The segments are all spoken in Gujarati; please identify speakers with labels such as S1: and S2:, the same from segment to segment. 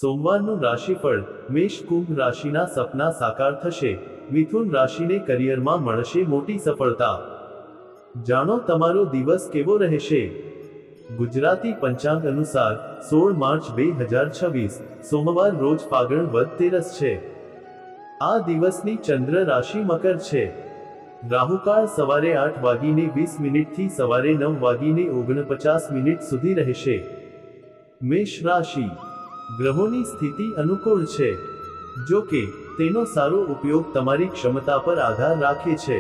S1: સોમવારનું રાશિફળ. મેષ કુંભ રાશિના સપના સાકાર થશે. મિથુન રાશિને કરિયરમાં મળશે મોટી સફળતા. જાણો તમારો દિવસ કેવો રહેશે. ગુજરાતી પંચાંગ અનુસાર 16 માર્ચ 2026 સોમવાર રોજ ફાગણ વદ તેરસ છે. આ દિવસની ચંદ્ર રાશિ મકર છે. રાહુકાળ સવારે 8:20 થી સવારે 9:49 સુધી રહેશે. મેષ રાશિ. ગ્રહોની સ્થિતિ અનુકૂળ છે. જો કે તેનો સારો ઉપયોગ તમારી ક્ષમતા પર આધાર રાખે છે.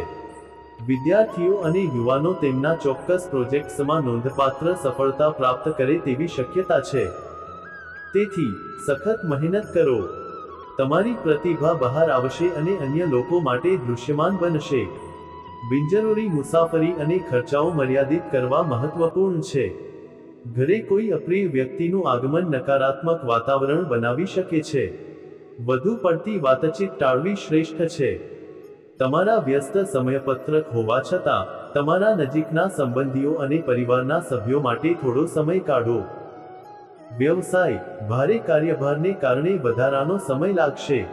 S1: વિદ્યાર્થીઓ અને યુવાનો તેમના ચોક્કસ પ્રોજેક્ટ્સમાં નોંધપાત્ર સફળતા પ્રાપ્ત કરે તેવી શક્યતા છે. તેથી સખત મહેનત કરો. તમારી પ્રતિભા બહાર આવશે અને અન્ય લોકો માટે દૃશ્યમાન બનશે. બિનજરૂરી મુસાફરી અને ખર્ચાઓ મર્યાદિત કરવા મહત્વપૂર્ણ છે. ઘરે કોઈ અપ્રિય વ્યક્તિનું આગમન નકારાત્મક વાતાવરણ બનાવી શકે છે. વધુ પડતી વાતચીત ટાળવી શ્રેષ્ઠ છે. તમારા વ્યસ્ત સમયપત્રક હોવા છતાં તમારા નજીકના સંબંધીઓ અને પરિવારના સભ્યો માટે થોડો સમય કાઢો. વ્યવસાય. ભારે કાર્યભારને કારણે વધારાનો સમય લાગશે.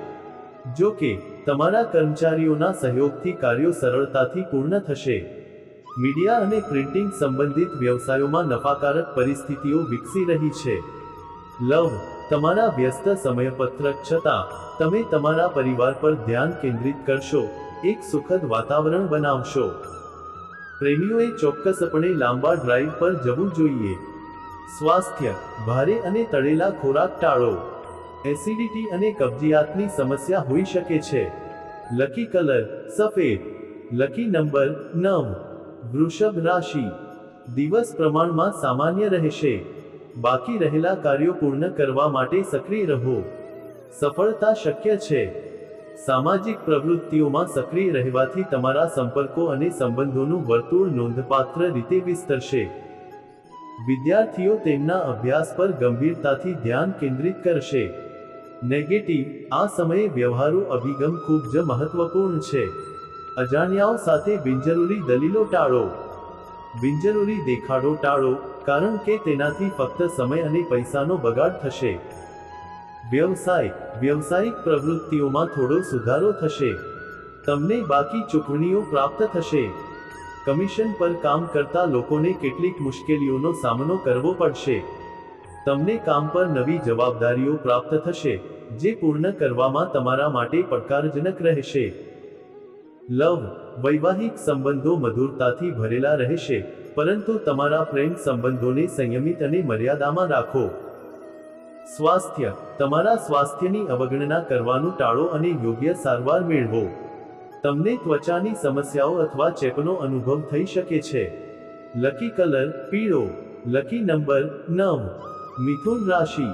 S1: જો કે તમારા કર્મચારીઓના સહયોગથી કાર્યો સરળતાથી પૂર્ણ થશે. મીડિયા અને પ્રિન્ટિંગ સંબંધિત વ્યવસાયોમાં નફાકારક પરિસ્થિતિઓ વિકસી રહી છે. લવ. તમારા વ્યસ્ત સમયપત્રક છતાં તમે તમારા પરિવાર પર ધ્યાન કેન્દ્રિત કરશો, એક સુખદ વાતાવરણ બનાવશો. પ્રેમીઓએ ચોક્કસપણે લાંબા ડ્રાઈવ પર જવું જોઈએ. સ્વાસ્થ્ય. ભારે અને તળેલા ખોરાક ટાળો. એસિડિટી અને કબજિયાતની સમસ્યા હોઈ શકે છે. લકી કલર સફેદ. Lucky number 9. વૃષભ રાશિ. દિવસ પ્રમાણમાં સામાન્ય રહેશે. બાકી રહેલા કાર્યો પૂર્ણ કરવા માટે સક્રિય રહો. સફળતા શક્ય છે. સામાજિક પ્રવૃત્તિઓમાં સક્રિય રહેવાથી તમારા સંપર્કો અને સંબંધોનું વર્તુળ નોંધપાત્ર રીતે વિસ્તરશે. વિદ્યાર્થીઓ તેમના અભ્યાસ પર ગંભીરતાથી ધ્યાન કેન્દ્રિત કરશે. નેગેટિવ. આ સમયે વ્યવહારુ અભિગમ ખૂબ જ મહત્વપૂર્ણ છે. અજાણ્યાઓ સાથે બિનજરૂરી દલીલો ટાળો. બિનજરૂરી દેખાડો ટાળો, કારણ કે તેનાથી ફક્ત સમય અને પૈસાનો બગાડ થશે. વ્યવસાય. વ્યવસાયિક પ્રવૃત્તિઓમાં થોડો સુધારો થશે. તમને બાકી ચૂકવણીઓ પ્રાપ્ત થશે. કમિશન પર કામ કરતા લોકોને કેટલીક મુશ્કેલીઓનો સામનો કરવો પડશે. તમને કામ પર નવી જવાબદારીઓ પ્રાપ્ત થશે, જે પૂર્ણ કરવામાં તમારા માટે પડકારજનક રહેશે. લવ. વૈવાહિક સંબંધો મધુરતાથી ભરેલા રહેશે, પરંતુ તમારા પ્રેમ સંબંધોને સંયમિત અને મર્યાદામાં રાખો. સ્વાસ્થ્ય. તમારા સ્વાસ્થ્યની અવગણના કરવાનું ટાળો અને યોગ્ય સારવાર મેળવો. તમને ત્વચાની સમસ્યાઓ અથવા ચેપનો અનુભવ થઈ શકે છે. લકી કલર પીળો. Lucky number 9. મિથુન રાશિ.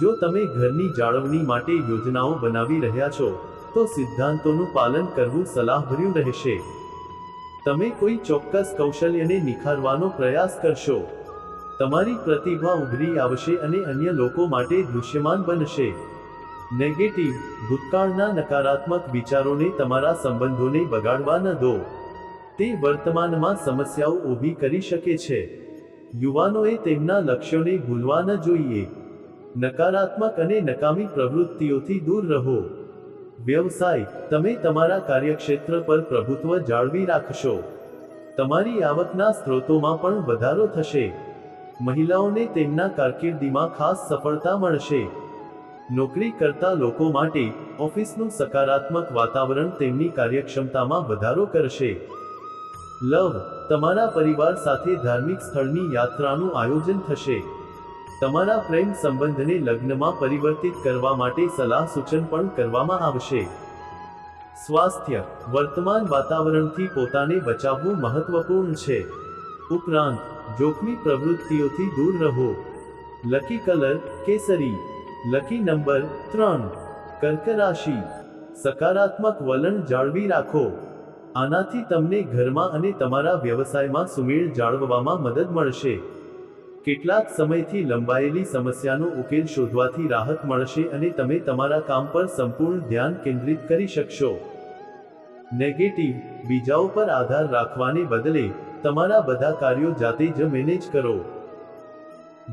S1: જો તમે ઘરની જાળવણી માટે યોજનાઓ બનાવી રહ્યા છો, તો સિદ્ધાંતોનું પાલન કરવું સલાહભર્યું રહેશે. તમે કોઈ ચોક્કસ કૌશલ્યને નિખારવાનો પ્રયાસ કરશો. તમારી પ્રતિભા ઉભરી આવશે અને અન્ય લોકો માટે દૃશ્યમાન બનશે. નેગેટિવ. ભૂતકાળના નકારાત્મક વિચારોને તમારા સંબંધોને બગાડવા ન દો. તે વર્તમાનમાં સમસ્યાઓ ઊભી કરી શકે છે. યુવાનોએ તેમના લક્ષ્યોને ભૂલવા ન જોઈએ. નકારાત્મક અને નકામી પ્રવૃત્તિઓથી દૂર રહો. વ્યવસાય. તમે તમારા કાર્યક્ષેત્ર પર પ્રભુત્વ જાળવી રાખશો. તમારી આવકના સ્ત્રોતોમાં પણ વધારો થશે. મહિલાઓને તેમના કારકિર્દીમાં ખાસ સફળતા મળશે. નોકરી કરતા લોકો માટે ઓફિસનું સકારાત્મક વાતાવરણ તેમની કાર્યક્ષમતામાં વધારો કરશે. લવ. તમારા પરિવાર સાથે ધાર્મિક સ્થળની યાત્રાનું આયોજન થશે. તમારા પ્રેમ સંબંધને લગ્નમાં પરિવર્તિત કરવા માટે સલાહ સૂચન પણ કરવામાં આવશે. સ્વાસ્થ્ય. વર્તમાન વાતાવરણથી પોતાને બચાવવું મહત્વપૂર્ણ છે. ઉપરાંત જોખમી પ્રવૃત્તિઓથી દૂર રહો. લકી કલર કેસરી. Lucky number 3. કર્ક રાશિ. સકારાત્મક વલણ જાળવી રાખો. આનાથી તમને ઘરમાં અને તમારા વ્યવસાયમાં સુમેળ જાળવવામાં મદદ મળશે. કેટલાક સમયથી લંબાયેલી સમસ્યાનો ઉકેલ શોધવાથી રાહત મળશે અને તમે તમારા કામ પર સંપૂર્ણ ધ્યાન કેન્દ્રિત કરી શકશો. નેગેટિવ. બીજાઓ પર આધાર રાખવાને બદલે તમારા બધા કાર્યો જાતે જ મેનેજ કરો.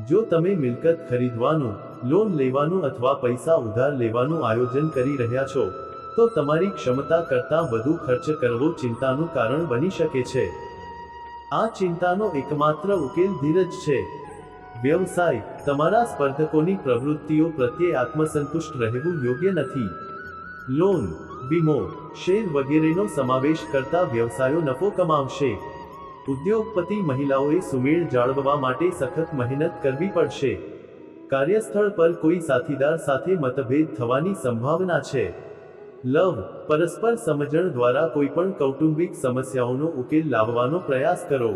S1: જો તમે મિલકત ખરીદવાનું લોન લેવાનું અથવા પૈસા ઉધાર લેવાનું આયોજન કરી રહ્યા છો, તો તમારી ક્ષમતા કરતાં વધુ ખર્ચ કરવો ચિંતાનું કારણ બની શકે છે. આ ચિંતાનો એકમાત્ર ઉકેલ ધીરજ છે. વ્યવસાય, તમારા સ્પર્ધકોની પ્રવૃત્તિઓ પ્રત્યે આત્મસંતુષ્ટ રહેવું યોગ્ય નથી. લોન, વીમો, શેર વગેરેનો સમાવેશ કરતા વ્યવસાયો નફો કમાવશે. ઉદ્યોગપતિ મહિલાઓએ સુમેળ જાળવવા માટે સખત મહેનત કરવી પડશે. કાર્યસ્થળ પર કોઈ સાથીદાર સાથે મતભેદ થવાની સંભાવના છે. લવ, પરસ્પર સમજણ દ્વારા કોઈપણ કૌટુંબિક સમસ્યાઓનો ઉકેલ લાવવાનો પ્રયાસ કરો.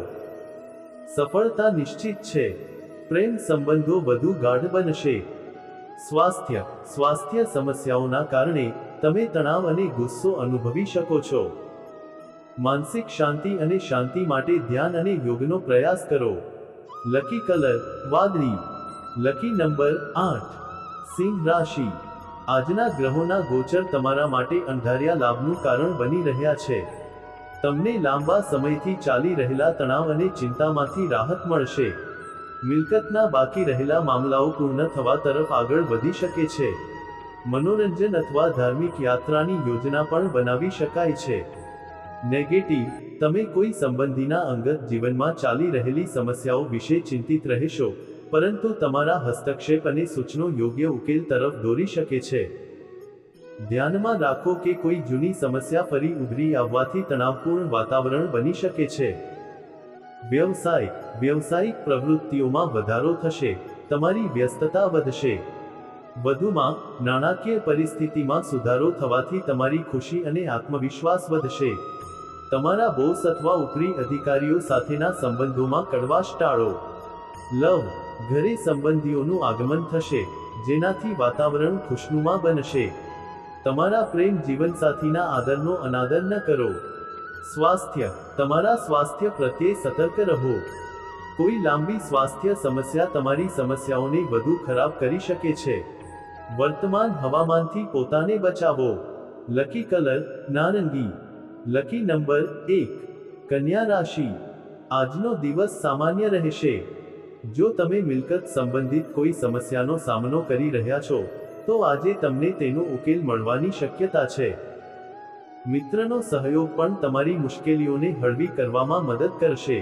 S1: સફળતા નિશ્ચિત છે. પ્રેમ સંબંધો વધુ ગાઢ બનશે. સ્વાસ્થ્ય, સ્વાસ્થ્ય સમસ્યાઓના કારણે તમે તણાવ અને ગુસ્સો અનુભવી શકો છો. માનસિક શાંતિ અને શાંતિ માટે ધ્યાન અને યોગનો પ્રયાસ કરો. લકી કલર વાદળી. Lucky number 8. સિંહ રાશિ. આજના ગ્રહોના ગોચર તમારા માટે અંધારિયા લાભનું કારણ બની રહ્યા છે. તમને લાંબા સમયથી ચાલી રહેલા તણાવ અને ચિંતામાંથી રાહત મળશે. મિલકતના બાકી રહેલા મામલાઓ પૂર્ણ થવા તરફ આગળ વધી શકે છે. મનોરંજન અથવા ધાર્મિક યાત્રાની યોજના પણ બનાવી શકાય છે. નેગેટિવ, તમે કોઈ સંબંધીના અંગત જીવનમાં ચાલી રહેલી સમસ્યાઓ વિશે ચિંતિત રહેશો, પરંતુ તમારા હસ્તક્ષેપ અને સૂચનો યોગ્ય ઉકેલ તરફ દોરી શકે છે. ધ્યાનમાં રાખો કે કોઈ જૂની સમસ્યા ફરી ઉભરી આવવાથી તણાવપૂર્ણ વાતાવરણ બની શકે છે. વ્યવસાય, વ્યવસાયિક પ્રવૃત્તિઓમાં વધારો થશે, તમારી વ્યસ્તતા વધશે. વધુમાં, નાણાકીય પરિસ્થિતિમાં સુધારો થવાથી તમારી ખુશી અને આત્મવિશ્વાસ વધશે. તમારા બોસ અથવા ઉપરી અધિકારીઓ સાથેના સંબંધોમાં કડવાશ ટાળો. લવ, ઘરે સંબંધીઓનું આગમન થશે, જેનાથી વાતાવરણ ખુશનુમા બનશે. તમારા પ્રેમ જીવનસાથીના આદરનો અનાદર ન કરો. સ્વાસ્થ્ય, તમારા સ્વાસ્થ્ય પ્રત્યે સતર્ક રહો. કોઈ લાંબી સ્વાસ્થ્ય સમસ્યા તમારી સમસ્યાઓને વધુ ખરાબ કરી શકે છે. વર્તમાન હવામાનથી પોતાને બચાવો. લકી કલર નારંગી. Lucky number 1. કન્યા રાશિ. આજનો દિવસ સામાન્ય રહેશે. જો તમે મિલકત સંબંધિત કોઈ સમસ્યાનો સામનો કરી રહ્યા છો, તો આજે તમને તેનો ઉકેલ મળવાની શક્યતા છે. મિત્રનો સહયોગ પણ તમારી મુશ્કેલીઓને હળવી કરવામાં મદદ કરશે.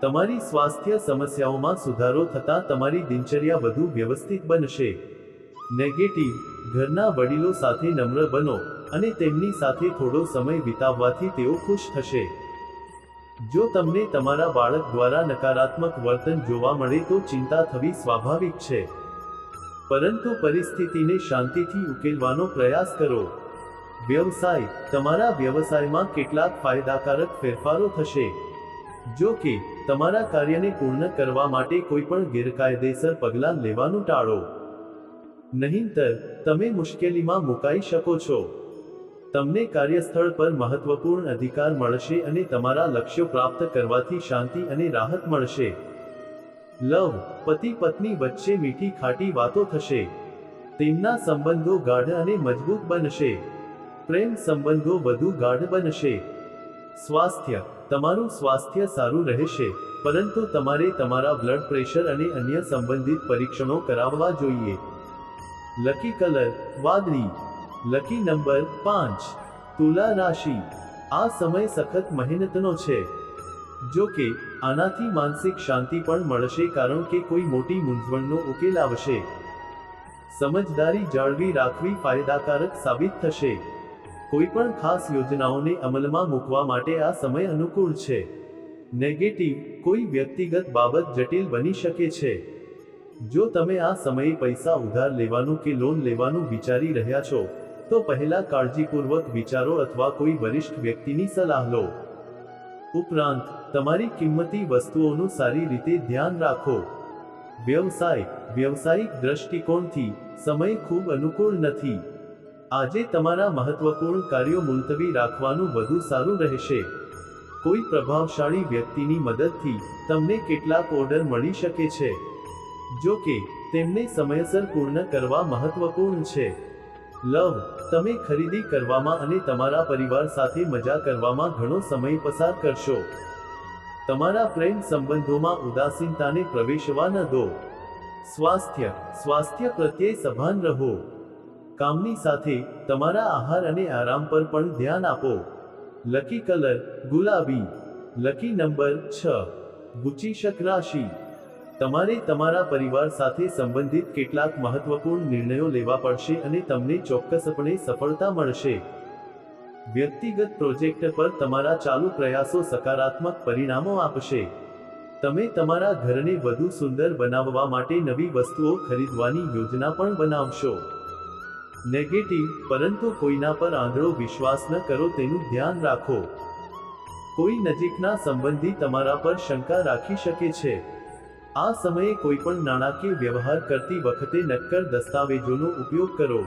S1: તમારી સ્વાસ્થ્ય સમસ્યાઓમાં સુધારો થતાં તમારી દિનચર્યા વધુ વ્યવસ્થિત બનશે. નેગેટિવ, ઘરના વડીલો સાથે નમ્ર બનો અને તેમની સાથે થોડો સમય વિતાવવાથી તેઓ ખુશ થશે. જો તમને તમારા બાળક દ્વારા નકારાત્મક વર્તન જોવા મળે તો ચિંતા થવી સ્વાભાવિક છે, પરંતુ પરિસ્થિતિને શાંતિથી ઉકેલવાનો પ્રયાસ કરો. વ્યવસાય, તમારા વ્યવસાયમાં કેટલાક ફાયદાકારક ફેરફારો થશે. જો કે, તમારા કાર્યને પૂર્ણ કરવા માટે કોઈપણ ગેરકાયદેસર પગલાં લેવાનું ટાળો. નહીંતર, તમે મુશ્કેલીમાં મુકાઈ શકો છો. તમને કાર્યસ્થળ પર મહત્વપૂર્ણ અધિકાર મળશે અને તમારા લક્ષ્યો પ્રાપ્ત કરવાથી શાંતિ અને રાહત મળશે. લવ, પતિ પત્ની વચ્ચે મીઠી ખાટી વાતો થશે. તેમના સંબંધો ગાઢ અને મજબૂત બનશે. પ્રેમ સંબંધો વધુ ગાઢ બનશે. સ્વાસ્થ્ય, તમારું સ્વાસ્થ્ય સારું રહેશે, પરંતુ તમારે તમારા બ્લડ પ્રેશર અને અન્ય સંબંધિત પરીક્ષણો કરાવવા જોઈએ. લકી કલર વાદળી. Lucky number 5. તુલા રાશિ. આ સમય સખત મહેનતનો છે. જો કે, આનાથી માનસિક શાંતિ પણ મળશે કારણ કે કોઈ મોટી મૂંઝવણનો ઉકેલ આવશે. સમજદારી જાળવી રાખવી ફાયદાકારક સાબિત થશે. કોઈપણ ખાસ યોજનાઓને અમલમાં મૂકવા માટે આ સમય અનુકૂળ છે. નેગેટિવ, કોઈ વ્યક્તિગત બાબત જટિલ બની શકે છે. જો તમે આ સમયે પૈસા ઉધાર લેવાનું કે લોન લેવાનું વિચારી રહ્યા છો, તો પહેલા કાળજીપૂર્વક વિચારો અથવા કોઈ વરિષ્ઠ વ્યક્તિની સલાહ લો. ઉપરાંત, તમારી કિંમતી વસ્તુઓનું સારી રીતે ધ્યાન રાખો. વ્યવસાય, વ્યવસાયિક દ્રષ્ટિકોણથી સમય ખૂબ અનુકૂળ નથી. આજે તમારા મહત્વપૂર્ણ કાર્યો મુલતવી રાખવાનું વધુ સારું રહેશે. કોઈ પ્રભાવશાળી વ્યક્તિની મદદથી તમને કેટલાક ઓર્ડર મળી શકે છે. જો કે, તેમને સમયસર પૂર્ણ કરવા મહત્વપૂર્ણ છે. લવ, તમે ખરીદી કરવામાં અને તમારા પરિવાર સાથે મજા કરવામાં ઘણો સમય પસાર કરશો. તમારા પ્રેમ સંબંધોમાં ઉદાસીનતાને પ્રવેશવા ન દો. સ્વાસ્થ્ય પ્રત્યે સભાન રહો. કામની સાથે તમારા આહાર અને આરામ પર પણ ધ્યાન આપો. લકી કલર ગુલાબી. Lucky number 6. વૃશ્ચિક રાશિ. તમારે તમારા પરિવાર સાથે સંબંધિત કેટલાક મહત્વપૂર્ણ નિર્ણયો લેવા પડશે અને તમને ચોક્કસપણે સફળતા મળશે. વ્યક્તિગત પ્રોજેક્ટ પર તમારા ચાલુ પ્રયાસો સકારાત્મક પરિણામો આપશે. તમે તમારા ઘરને વધુ સુંદર બનાવવા માટે નવી વસ્તુઓ ખરીદવાની યોજના પણ બનાવશો. નેગેટિવ, પરંતુ કોઈના પર આંધળો વિશ્વાસ ન કરો તેનું ધ્યાન રાખો. કોઈ નજીકના સંબંધી તમારા પર શંકા રાખી શકે છે. આ સમયે કોઈપણ નાણાકીય વ્યવહાર કરતી વખતે નક્કર દસ્તાવેજોનો ઉપયોગ કરો.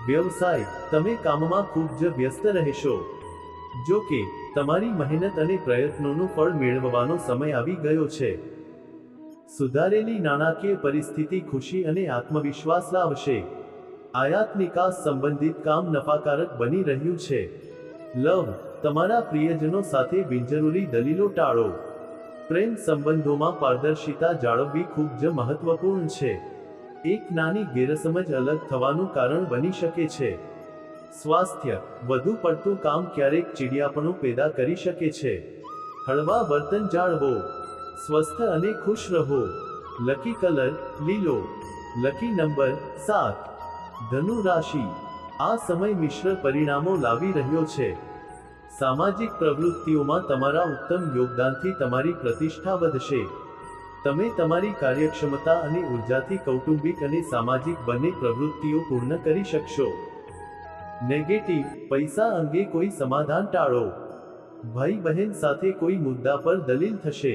S1: વ્યવસાય, તમે કામમાં ખૂબ જ વ્યસ્ત રહેશો. જો કે તમારી મહેનત અને પ્રયત્નોનું ફળ મેળવવાનો સમય આવી ગયો છે. સુધારેલી નાણાકીય પરિસ્થિતિ ખુશી અને આત્મવિશ્વાસ લાવશે. આયાત નિકાસ સંબંધિત કામ નફાકારક બની રહ્યું છે. લવ, તમારા પ્રિયજનો સાથે બિનજરૂરી દલીલો ટાળો. પ્રેમ સંબંધોમાં પારદર્શિતા જાળવવી ખૂબ જ મહત્વપૂર્ણ છે. એક નાની ગેરસમજ અલગ થવાનું કારણ બની શકે છે. સ્વાસ્થ્ય, વધુ પડતું કામ ક્યારેક ચીડિયાપણું પેદા કરી શકે છે. હળવા વર્તન જાળવો. સ્વસ્થ અને ખુશ રહો. લકી કલર લીલો. Lucky number 7. ધનુ રાશિ. આ સમય મિશ્ર પરિણામો લાવી રહ્યો છે. સામાજિક પ્રવૃત્તિઓમાં તમારા ઉત્તમ યોગદાનથી તમારી પ્રતિષ્ઠા વધશે. તમે તમારી કાર્યક્ષમતા અને ઉર્જાથી કૌટુંબિક અને સામાજિક બંને પ્રવૃત્તિઓ પૂર્ણ કરી શકશો. નેગેટિવ, પૈસા અંગે કોઈ સમાધાન ટાળો. ભાઈ બહેન સાથે કોઈ મુદ્દા પર દલીલ થશે.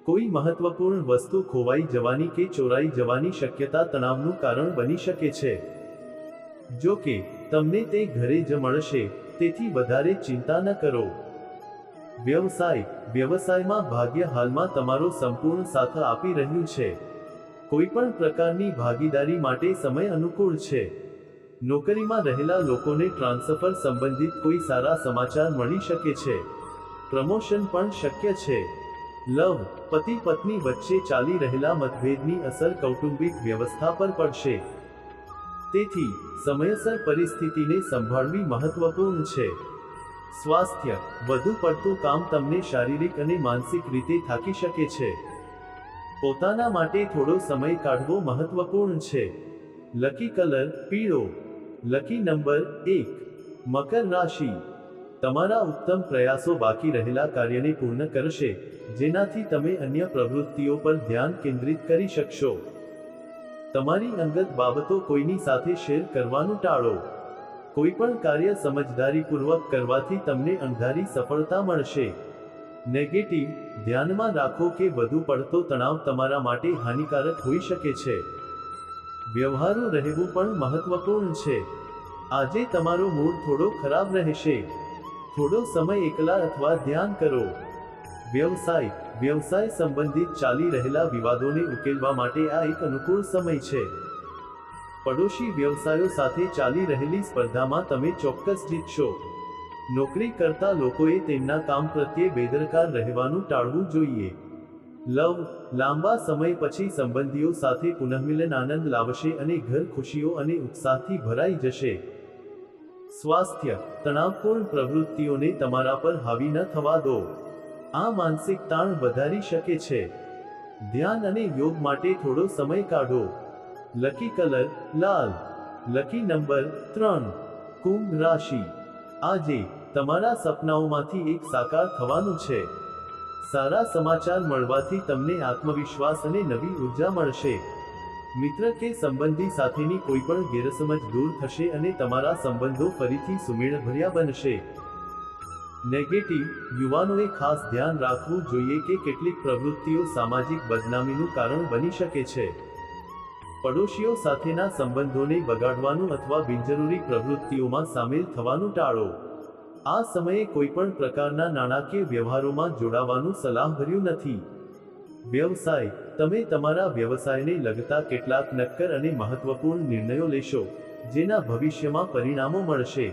S1: કોઈ મહત્વપૂર્ણ વસ્તુ ખોવાઈ જવાની કે ચોરાઈ જવાની શક્યતા તણાવનું કારણ બની શકે છે. જો કે તમને તે ઘરે જ મળશે, તેથી વધારે ચિંતા ન કરો. વ્યવસાયમાં ભાગ્ય હાલમાં તમારો સંપૂર્ણ સાથ આપી રહ્યું છે. કોઈપણ પ્રકારની ભાગીદારી માટે સમય અનુકૂળ છે. નોકરીમાં રહેલા લોકોને ટ્રાન્સફર સંબંધિત કોઈ સારા સમાચાર મળી શકે છે. પ્રમોશન પણ શક્ય છે. લવ, પતિ પત્ની વચ્ચે ચાલી રહેલા મતભેદની અસર કૌટુંબિક વ્યવસ્થા પર પડશે. તેથી સમયસર પરિસ્થિતિને સંભાળવી મહત્વપૂર્ણ છે. સ્વાસ્થ્ય, વધુ પડતું કામ તમને શારીરિક અને માનસિક રીતે થાકી શકે છે. પોતાના માટે થોડો સમય કાઢવો મહત્વપૂર્ણ છે. લકી કલર પીળો. Lucky number 1. મકર રાશિ. તમારા ઉત્તમ પ્રયાસો બાકી રહેલા કાર્યને પૂર્ણ કરશે, જેનાથી તમે અન્ય પ્રવૃત્તિઓ પર ધ્યાન કેન્દ્રિત કરી શકશો. તમારી અંગત બાબતો કોઈની સાથે શેર કરવાનું ટાળો. કોઈપણ કાર્ય સમજદારીપૂર્વક કરવાથી તમને અણધારી સફળતા મળશે. નેગેટિવ, ધ્યાનમાં રાખો કે વધુ પડતો તણાવ તમારા માટે હાનિકારક હોઈ શકે છે. વ્યવહારુ રહેવું પણ મહત્વપૂર્ણ છે. આજે તમારો મૂડ થોડો ખરાબ રહેશે. થોડો સમય એકલા અથવા ધ્યાન કરો. વ્યવસાય સંબંધિત ચાલી રહેલા વિવાદોને ઉકેલવા માટે આ એક અનુકૂળ સમય છે. પડોશી વ્યવસાયો સાથે ચાલી રહેલી સ્પર્ધામાં તમે ચોક્કસ જીતશો. નોકરી કરતા લોકોએ તેમના કામ પ્રત્યે બેદરકાર રહેવાનું ટાળવું જોઈએ. લવ, લાંબા સમય પછી સંબંધીઓ સાથે પુનઃમિલન આનંદ લાવશે અને ઘર ખુશીઓ અને ઉત્સાહથી ભરાઈ જશે. સ્વાસ્થ્ય, તણાવપૂર્ણ પ્રવૃત્તિઓને તમારા પર હાવી ન થવા દો. આ માનસિક તાણ વધારી શકે છે. ધ્યાન અને યોગ માટે થોડો સમય કાઢો. લકી કલર લાલ. Lucky number 3. કુંભ રાશિ. આજે તમારા સપનાઓમાંથી એક સાકાર થવાનું છે. સારા સમાચાર મળવાથી તમને આત્મવિશ્વાસ અને નવી ઉર્જા મળશે. મિત્ર કે સંબંધી સાથેની કોઈપણ ગેરસમજ દૂર થશે અને તમારા સંબંધો ફરીથી સુમેળભર્યા બનશે. નેગેટિવ, યુવાનોએ ખાસ ધ્યાન રાખવું જોઈએ કે કેટલીક પ્રવૃત્તિઓ સામાજિક બદનામીનું કારણ બની શકે છે. પડોશીઓ સાથેના સંબંધોને બગાડવાનું અથવા બિનજરૂરી પ્રવૃત્તિઓમાં સામેલ થવાનું ટાળો. આ સમયે કોઈપણ પ્રકારના નાણાકીય વ્યવહારોમાં જોડાવાનું સલાહભર્યું નથી. વ્યવસાય, તમે તમારા વ્યવસાયને લગતા કેટલાક નક્કર અને મહત્વપૂર્ણ નિર્ણયો લેશો, જેના ભવિષ્યમાં પરિણામો મળશે.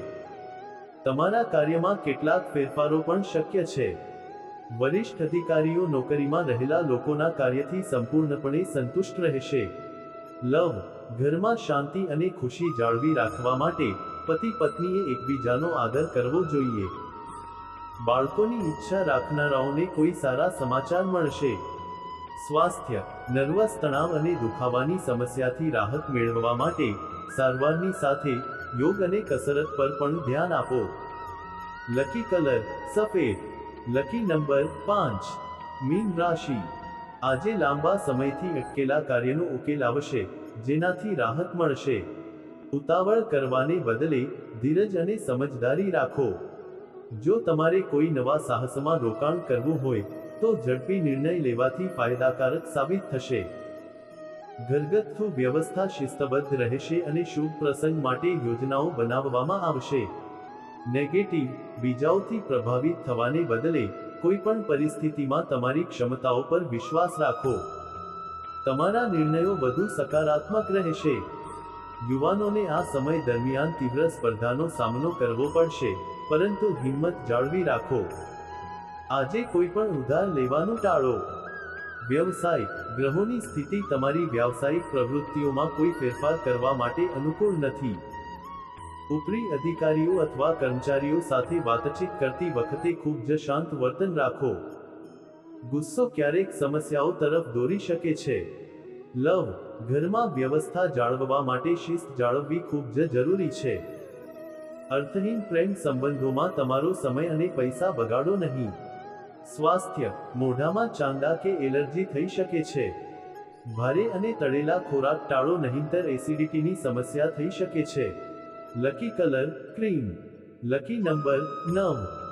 S1: તમારા કાર્યમાં કેટલાક ફેરફારો પણ શક્ય છે. વરિષ્ઠ અધિકારીઓ નોકરીમાં રહેલા લોકોના કાર્યથી સંપૂર્ણપણે સંતુષ્ટ રહેશે. લવ, ઘરમાં શાંતિ અને ખુશી જાળવી રાખવા માટે પતિ પત્નીએ એકબીજાનો આદર કરવો જોઈએ. બાળકોની ઈચ્છા રાખનારાઓને કોઈ સારા સમાચાર મળશે. સ્વાસ્થ્ય, નર્વસ તણાવ અને દુખાવાની સમસ્યાથી રાહત મેળવવા માટે સારવારની સાથે યોગ અને કસરત પર પણ ધ્યાન આપો. લકી કલર સફેદ. Lucky number 5. મીન રાશિ. આજે લાંબા સમયથી અટકેલા કાર્યનો ઉકેલ આવશે, જેનાથી રાહત મળશે. ઉતાવળ કરવાને બદલે ધીરજ અને સમજદારી રાખો. જો તમારે કોઈ નવા સાહસમાં રોકાણ કરવું હોય તો ઝડપી નિર્ણય લેવાથી ફાયદાકારક સાબિત થશે. ઘરગથ્થુ વ્યવસ્થા શિસ્તબદ્ધ રહેશે અને શુભ પ્રસંગ માટે યોજનાઓ બનાવવામાં આવશે. નેગેટિવ, બીજાઓથી પ્રભાવિત થવાને બદલે કોઈ પણ પરિસ્થિતિમાં તમારી ક્ષમતાઓ પર વિશ્વાસ રાખો. તમારા નિર્ણયો વધુ સકારાત્મક રહેશે. યુવાનોને આ સમય દરમિયાન તીવ્ર સ્પર્ધાનો સામનો કરવો પડશે, પરંતુ હિંમત જાળવી રાખો. આજે કોઈ પણ ઉધાર લેવાનું ટાળો. વ્યવસાય, ગ્રહોની સ્થિતિ તમારી વ્યાવસાયિક પ્રવૃત્તિઓમાં કોઈ ફેરફાર કરવા માટે અનુકૂળ નથી. ઉપરી અધિકારીઓ અથવા કર્મચારીઓ સાથે વાતચીત કરતી વખતે ખૂબ જ શાંત વર્તન રાખો. ગુસ્સો ક્યારેક સમસ્યાઓ તરફ દોરી શકે છે. લવ, ઘરમાં વ્યવસ્થા જાળવવા માટે શિસ્ત જાળવવી ખૂબ જ જરૂરી છે. અર્થહીન પ્રેમ સંબંધોમાં તમારો સમય અને પૈસા બગાડો નહીં. સ્વાસ્થ્ય, મોઢામાં ચાંદા કે એલર્જી થઈ શકે છે. ભારે અને તળેલા ખોરાક ટાળો નહીંતર એસિડિટીની સમસ્યા થઈ શકે છે. Lucky colour cream. Lucky number 9.